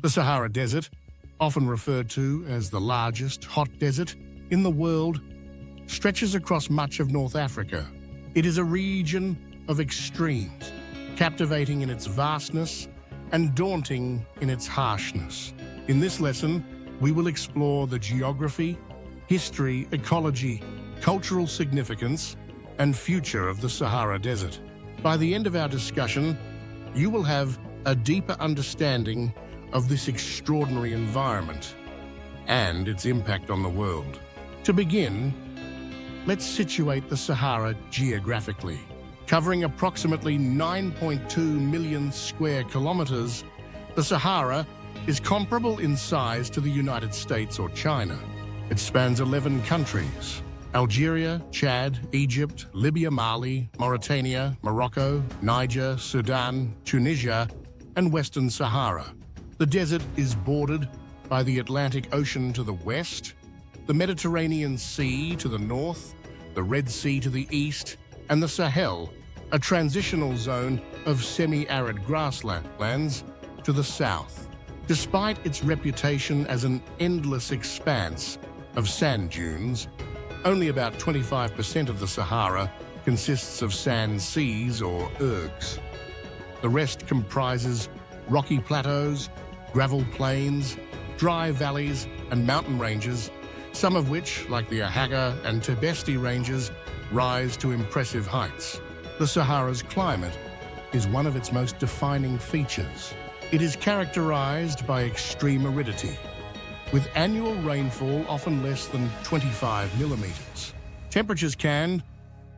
The Sahara Desert, often referred to as the largest hot desert in the world, stretches across much of North Africa. It is a region of extremes, captivating in its vastness and daunting in its harshness. In this lesson, we will explore the geography, history, ecology, cultural significance, and future of the Sahara Desert. By the end of our discussion, you will have a deeper understanding of this extraordinary environment and its impact on the world. To begin, let's situate the Sahara geographically. Covering approximately 9.2 million square kilometers, the Sahara is comparable in size to the United States or China. It spans 11 countries: Algeria, Chad, Egypt, Libya, Mali, Mauritania, Morocco, Niger, Sudan, Tunisia, and Western Sahara. The desert is bordered by the Atlantic Ocean to the west, the Mediterranean Sea to the north, the Red Sea to the east, and the Sahel, a transitional zone of semi-arid grasslands, to the south. Despite its reputation as an endless expanse of sand dunes, only about 25% of the Sahara consists of sand seas or ergs. The rest comprises rocky plateaus, gravel plains, dry valleys, and mountain ranges, some of which, like the Ahaga and Tibesti ranges, rise to impressive heights. The Sahara's climate is one of its most defining features. It is characterized by extreme aridity, with annual rainfall often less than 25 millimeters. Temperatures can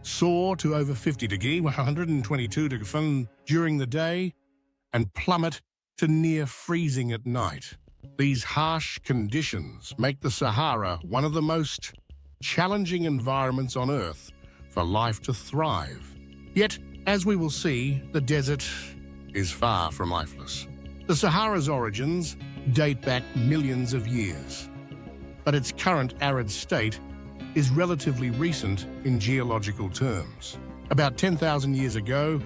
soar to over 50 degrees, 122 degrees during the day, and plummet to near freezing at night. These harsh conditions make the Sahara one of the most challenging environments on Earth for life to thrive. Yet, as we will see, the desert is far from lifeless. The Sahara's origins date back millions of years, but its current arid state is relatively recent in geological terms. About 10,000 years ago,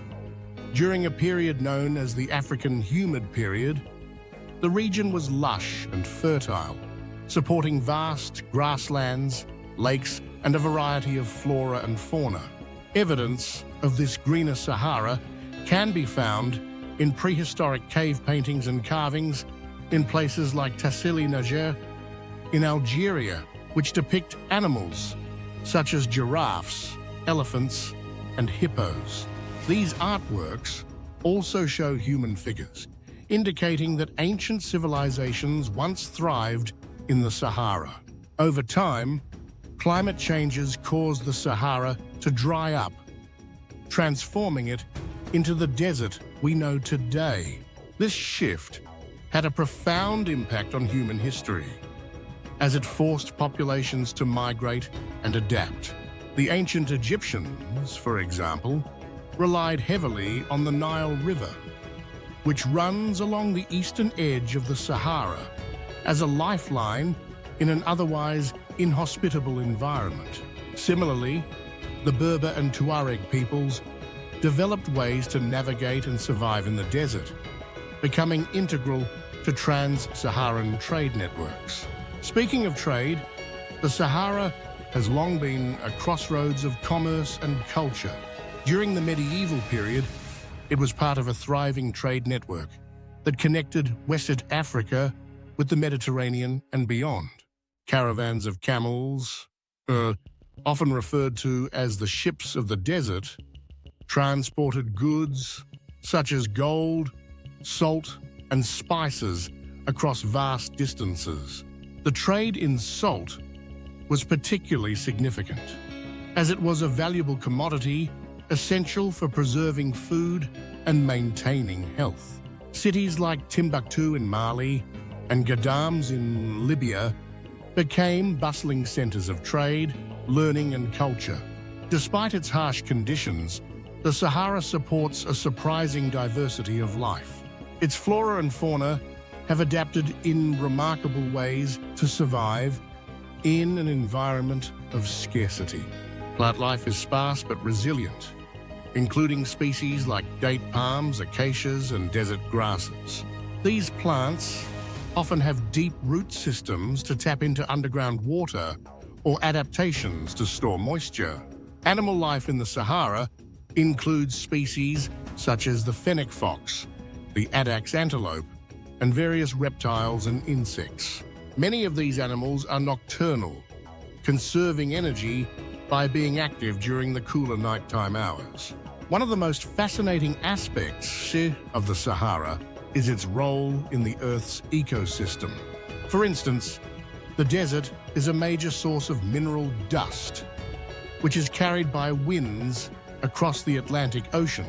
during a period known as the African Humid Period, the region was lush and fertile, supporting vast grasslands, lakes, and a variety of flora and fauna. Evidence of this greener Sahara can be found in prehistoric cave paintings and carvings in places like Tassili Niger in Algeria, which depict animals such as giraffes, elephants, and hippos. These artworks also show human figures, indicating that ancient civilizations once thrived in the Sahara. Over time, climate changes caused the Sahara to dry up, transforming it into the desert we know today. This shift had a profound impact on human history, as it forced populations to migrate and adapt. The ancient Egyptians, for example, relied heavily on the Nile River, which runs along the eastern edge of the Sahara, as a lifeline in an otherwise inhospitable environment. Similarly, the Berber and Tuareg peoples developed ways to navigate and survive in the desert, becoming integral to trans-Saharan trade networks. Speaking of trade, the Sahara has long been a crossroads of commerce and culture. During the medieval period, it was part of a thriving trade network that connected West Africa with the Mediterranean and beyond. Caravans of camels, often referred to as the ships of the desert, transported goods such as gold, salt, and spices across vast distances. The trade in salt was particularly significant, as it was a valuable commodity essential for preserving food and maintaining health. Cities like Timbuktu in Mali and Gadams in Libya became bustling centers of trade, learning, and culture. Despite its harsh conditions, the Sahara supports a surprising diversity of life. Its flora and fauna have adapted in remarkable ways to survive in an environment of scarcity. Plant life is sparse but resilient, including species like date palms, acacias, and desert grasses. These plants often have deep root systems to tap into underground water or adaptations to store moisture. Animal life in the Sahara includes species such as the fennec fox, the addax antelope, and various reptiles and insects. Many of these animals are nocturnal, conserving energy by being active during the cooler nighttime hours. One of the most fascinating aspects of the Sahara is its role in the Earth's ecosystem. For instance, the desert is a major source of mineral dust, which is carried by winds across the Atlantic Ocean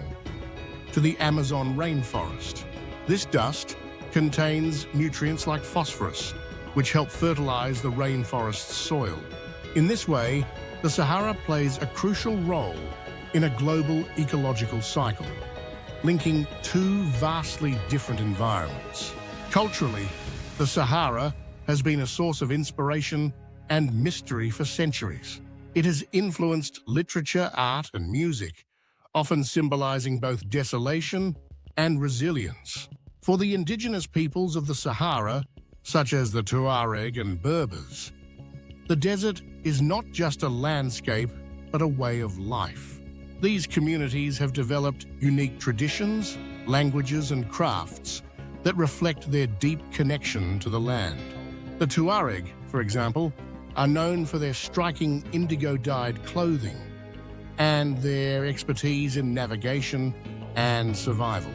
to the Amazon rainforest. This dust contains nutrients like phosphorus, which help fertilize the rainforest's soil. In this way, the Sahara plays a crucial role in a global ecological cycle, linking two vastly different environments. Culturally, the Sahara has been a source of inspiration and mystery for centuries. It has influenced literature, art, and music, often symbolizing both desolation and resilience. For the indigenous peoples of the Sahara, such as the Tuareg and Berbers, the desert is not just a landscape, but a way of life. These communities have developed unique traditions, languages, and crafts that reflect their deep connection to the land. The Tuareg, for example, are known for their striking indigo-dyed clothing and their expertise in navigation and survival.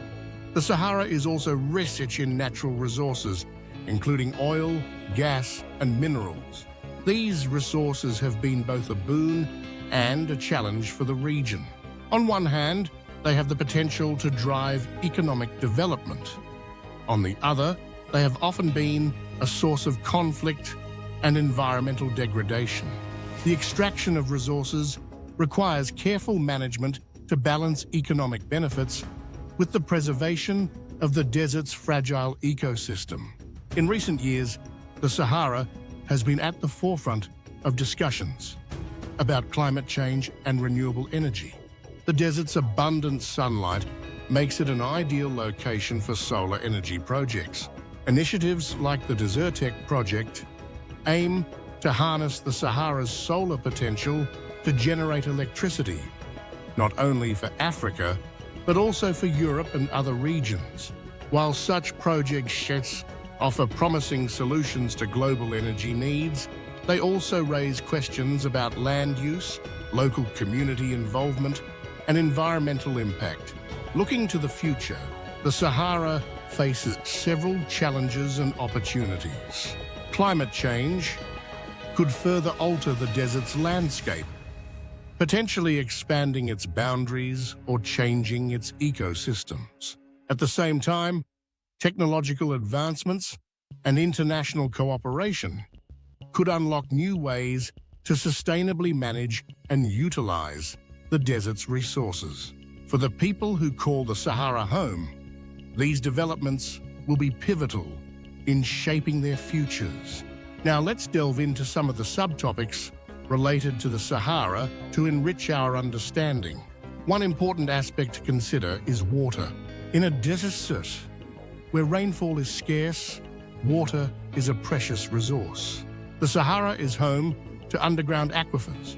The Sahara is also rich in natural resources, including oil, gas, and minerals. These resources have been both a boon and a challenge for the region. On one hand, they have the potential to drive economic development. On the other, they have often been a source of conflict and environmental degradation. The extraction of resources requires careful management to balance economic benefits with the preservation of the desert's fragile ecosystem. In recent years, the Sahara has been at the forefront of discussions about climate change and renewable energy. The desert's abundant sunlight makes it an ideal location for solar energy projects. Initiatives like the Desertec project aim to harness the Sahara's solar potential to generate electricity, not only for Africa, but also for Europe and other regions. While such projects offer promising solutions to global energy needs, they also raise questions about land use, local community involvement, and environmental impact. Looking to the future, the Sahara faces several challenges and opportunities. Climate change could further alter the desert's landscape, potentially expanding its boundaries or changing its ecosystems. At the same time, technological advancements and international cooperation could unlock new ways to sustainably manage and utilize the desert's resources. For the people who call the Sahara home, these developments will be pivotal in shaping their futures. Now let's delve into some of the subtopics related to the Sahara to enrich our understanding. One important aspect to consider is water. In a desert where rainfall is scarce, water is a precious resource. The Sahara is home to underground aquifers,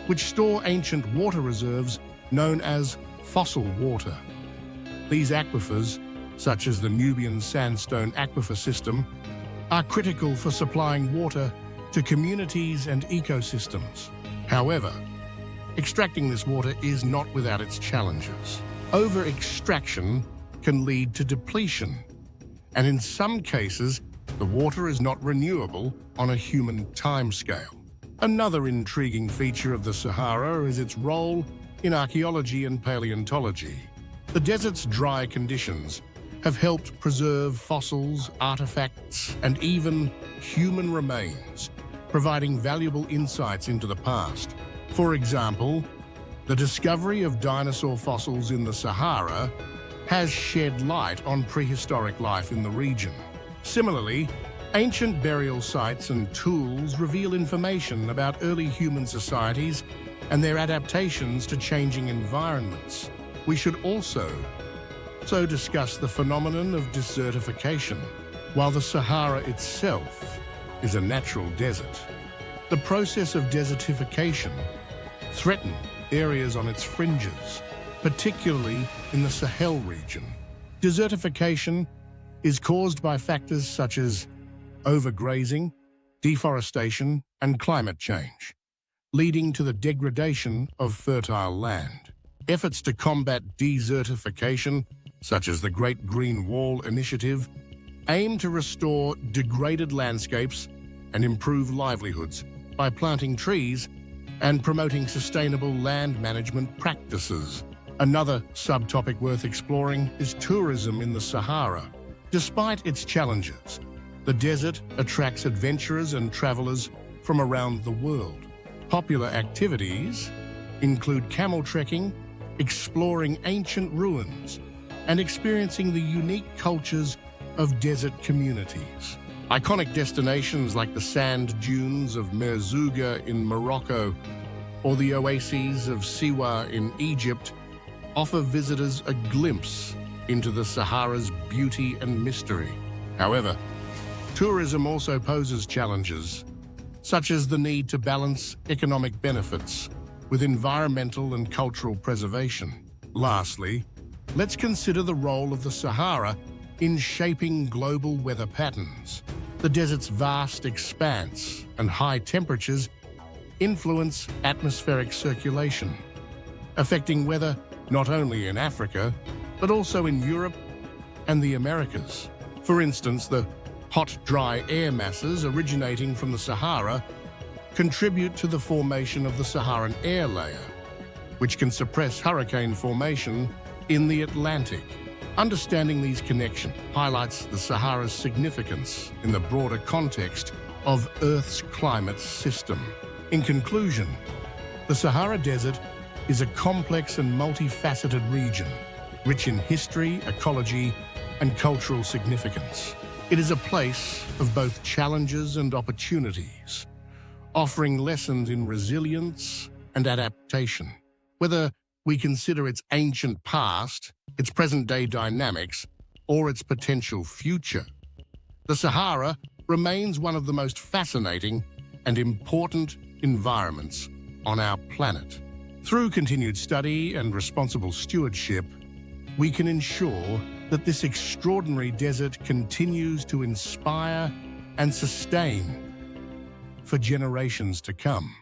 which store ancient water reserves known as fossil water. These aquifers, such as the Nubian sandstone aquifer system, are critical for supplying water to communities and ecosystems. However, extracting this water is not without its challenges. Over-extraction can lead to depletion, and in some cases, the water is not renewable on a human timescale. Another intriguing feature of the Sahara is its role in archaeology and paleontology. The desert's dry conditions have helped preserve fossils, artifacts, and even human remains, providing valuable insights into the past. For example, the discovery of dinosaur fossils in the Sahara has shed light on prehistoric life in the region. Similarly, ancient burial sites and tools reveal information about early human societies and their adaptations to changing environments. We should also discuss the phenomenon of desertification. while the Sahara itself is a natural desert. The process of desertification threatens areas on its fringes, particularly in the Sahel region. Desertification is caused by factors such as overgrazing, deforestation, and climate change, leading to the degradation of fertile land. Efforts to combat desertification, such as the Great Green Wall Initiative, aim to restore degraded landscapes and improve livelihoods by planting trees and promoting sustainable land management practices. Another subtopic worth exploring is tourism in the Sahara. Despite its challenges, the desert attracts adventurers and travelers from around the world. Popular activities include camel trekking, exploring ancient ruins, and experiencing the unique cultures of desert communities. Iconic destinations like the sand dunes of Merzouga in Morocco or the oases of Siwa in Egypt offer visitors a glimpse into the Sahara's beauty and mystery. However, tourism also poses challenges, such as the need to balance economic benefits with environmental and cultural preservation. Lastly, let's consider the role of the Sahara in shaping global weather patterns. The desert's vast expanse and high temperatures influence atmospheric circulation, affecting weather not only in Africa, but also in Europe and the Americas. For instance, the hot, dry air masses originating from the Sahara contribute to the formation of the Saharan air layer, which can suppress hurricane formation in the Atlantic. Understanding these connections highlights the Sahara's significance in the broader context of Earth's climate system. In conclusion, the Sahara Desert is a complex and multifaceted region, rich in history, ecology, and cultural significance. It is a place of both challenges and opportunities, offering lessons in resilience and adaptation. Whether we consider its ancient past, its present-day dynamics, or its potential future, the Sahara remains one of the most fascinating and important environments on our planet. Through continued study and responsible stewardship, we can ensure that this extraordinary desert continues to inspire and sustain for generations to come.